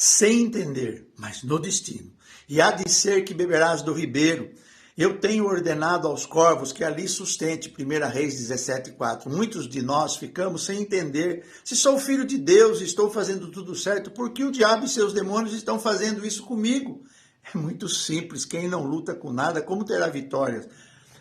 sem entender, mas no destino. E há de ser que beberás do ribeiro. Eu tenho ordenado aos corvos que ali sustente, 1 Reis 17:4. Muitos de nós ficamos sem entender. Se sou filho de Deus e estou fazendo tudo certo, por que o diabo e seus demônios estão fazendo isso comigo? É muito simples, quem não luta com nada, como terá vitórias?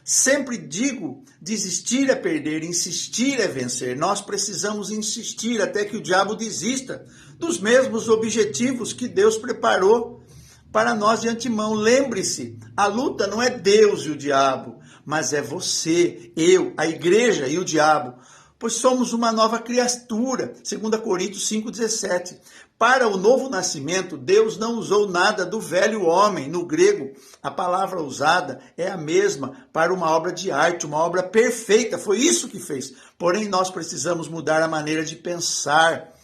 Sempre digo, desistir é perder, insistir é vencer. Nós precisamos insistir até que o diabo desista dos mesmos objetivos que Deus preparou para nós de antemão. Lembre-se, a luta não é Deus e o diabo, mas é você, eu, a igreja e o diabo, pois somos uma nova criatura, 2 Coríntios 5,17. Para o novo nascimento, Deus não usou nada do velho homem. No grego, a palavra usada é a mesma para uma obra de arte, uma obra perfeita. Foi isso que fez. Porém, nós precisamos mudar a maneira de pensar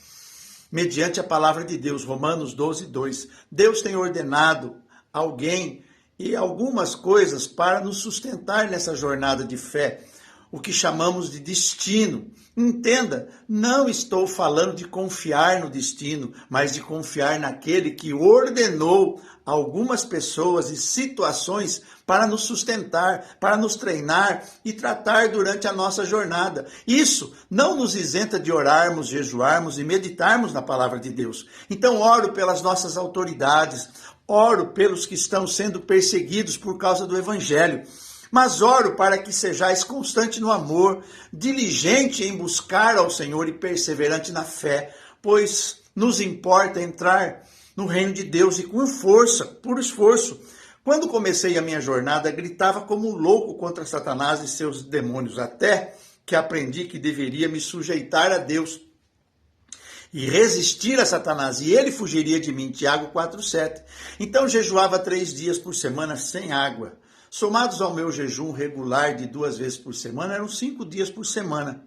mediante a palavra de Deus. Romanos 12:2. Deus tem ordenado alguém e algumas coisas para nos sustentar nessa jornada de fé, o que chamamos de destino. Entenda, não estou falando de confiar no destino, mas de confiar naquele que ordenou algumas pessoas e situações para nos sustentar, para nos treinar e tratar durante a nossa jornada. Isso não nos isenta de orarmos, jejuarmos e meditarmos na palavra de Deus. Então oro pelas nossas autoridades, oro pelos que estão sendo perseguidos por causa do evangelho. Mas oro para que sejais constante no amor, diligente em buscar ao Senhor e perseverante na fé, pois nos importa entrar no reino de Deus e com força, por esforço. Quando comecei a minha jornada, gritava como um louco contra Satanás e seus demônios, até que aprendi que deveria me sujeitar a Deus e resistir a Satanás, e ele fugiria de mim, Tiago 4,7. Então jejuava 3 dias por semana sem água. Somados ao meu jejum regular de 2 vezes por semana, eram 5 dias por semana.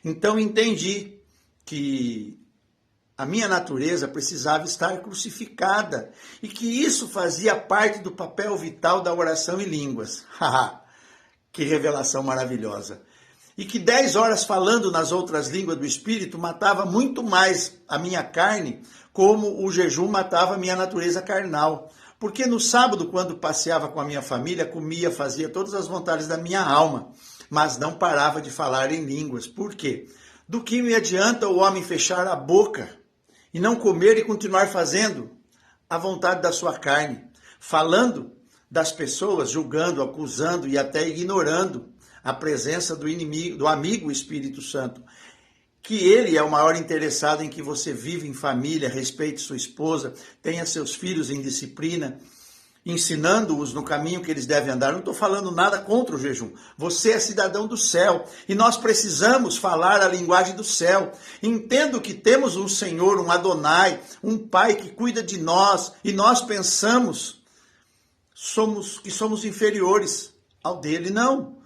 Então entendi que a minha natureza precisava estar crucificada e que isso fazia parte do papel vital da oração em línguas. Que revelação maravilhosa! E que 10 horas falando nas outras línguas do Espírito matava muito mais a minha carne, como o jejum matava a minha natureza carnal. Porque no sábado, quando passeava com a minha família, comia, fazia todas as vontades da minha alma, mas não parava de falar em línguas. Por quê? Do que me adianta o homem fechar a boca e não comer e continuar fazendo a vontade da sua carne, falando das pessoas, julgando, acusando e até ignorando a presença do inimigo, do amigo Espírito Santo, que ele é o maior interessado em que você viva em família, respeite sua esposa, tenha seus filhos em disciplina, ensinando-os no caminho que eles devem andar. Não estou falando nada contra o jejum. Você é cidadão do céu e nós precisamos falar a linguagem do céu. Entendo que temos um Senhor, um Adonai, um Pai que cuida de nós e nós pensamos que somos inferiores ao dele. Não.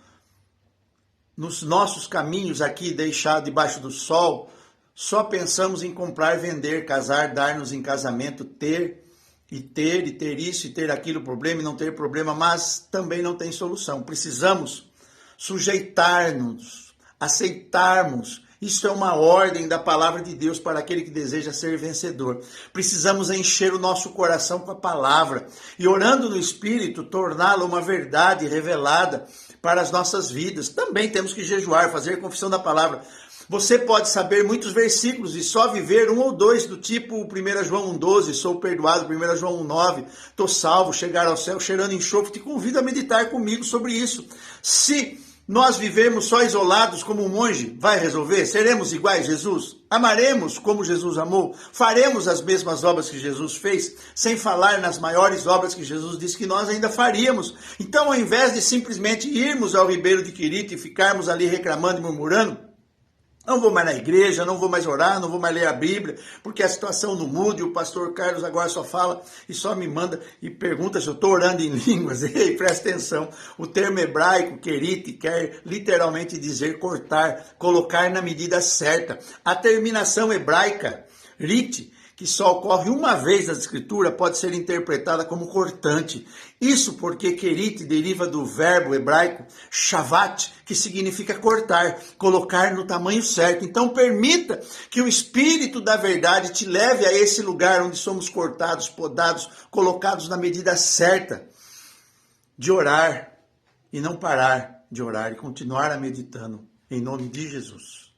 Nos nossos caminhos aqui, deixados debaixo do sol, só pensamos em comprar, vender, casar, dar-nos em casamento, ter isso e ter aquilo, problema e não ter problema, mas também não tem solução. Precisamos sujeitar-nos, aceitarmos. Isso é uma ordem da palavra de Deus para aquele que deseja ser vencedor. Precisamos encher o nosso coração com a palavra e, orando no Espírito, torná-la uma verdade revelada para as nossas vidas. Também temos que jejuar, fazer confissão da palavra. Você pode saber muitos versículos e só viver 1 ou 2, do tipo 1 João 1,12, sou perdoado, 1 João 1,9, estou salvo, chegar ao céu cheirando enxofre. Te convido a meditar comigo sobre isso. Se nós vivermos só isolados como um monge, vai resolver? Seremos iguais a Jesus? Amaremos como Jesus amou? Faremos as mesmas obras que Jesus fez? Sem falar nas maiores obras que Jesus disse que nós ainda faríamos. Então, ao invés de simplesmente irmos ao ribeiro de Querite e ficarmos ali reclamando e murmurando, não vou mais na igreja, não vou mais orar, não vou mais ler a Bíblia, porque a situação não muda e o pastor Carlos agora só fala e só me manda e pergunta se eu estou orando em línguas. Ei, presta atenção, o termo hebraico, querite, quer literalmente dizer cortar, colocar na medida certa. A terminação hebraica, rit, que só ocorre uma vez na Escritura, pode ser interpretada como cortante. Isso porque querite deriva do verbo hebraico shavat, que significa cortar, colocar no tamanho certo. Então permita que o Espírito da verdade te leve a esse lugar onde somos cortados, podados, colocados na medida certa de orar e não parar de orar e continuar a meditando em nome de Jesus.